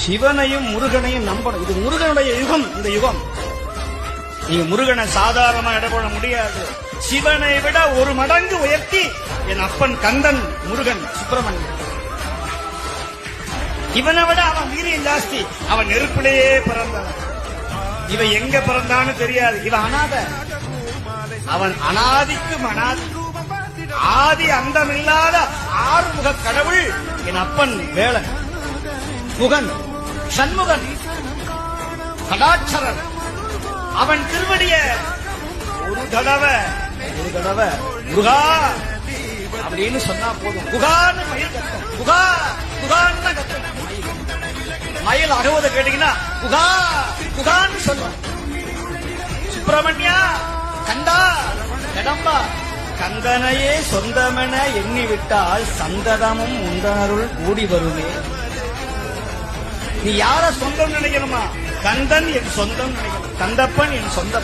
சிவனையும் முருகனையும் நம்பணும். இது முருகனுடைய யுகம். இந்த யுகம் நீங்க முருகனை சாதாரணமா இடப்பட முடியாது. சிவனை விட ஒரு மடங்கு உயர்த்தி என் அப்பன் கந்தன் முருகன் சுப்பிரமணியன். இவனை விட அவன் வீரியம் ஜாஸ்தி. அவன் நெருப்பிலேயே பிறந்தவன். இவன் எங்க பிறந்தான்னு தெரியாது. இவன் அனாத. அவன் அனாதிக்கும் அனாதி, ஆதி அந்தமில்லாத ஆறுமுக கடவுள் என் அப்பன் வேளன், முகன், சண்முகன், கடாட்சரன். அவன் திருவடிய ஒரு தடவை முருகா அப்படின்னு சொன்னா போதும். குகான்னு மயில் கத்தும். குகா குகான்னு கத்தும் மயில். அகவதை கேட்டீங்கன்னா குகா குகான்னு சொல்லும். சுப்பிரமணியா, கண்டா, கடம்பா, கந்தனையே சொந்தமென எண்ணிவிட்டால் சந்ததமும் உந்தனருள் கூடி வருமே. நீ யார சொந்தம் நினைக்கணுமா? கந்தன் என் சொந்தம் நினைக்கணும். கந்தப்பன் என் சொந்த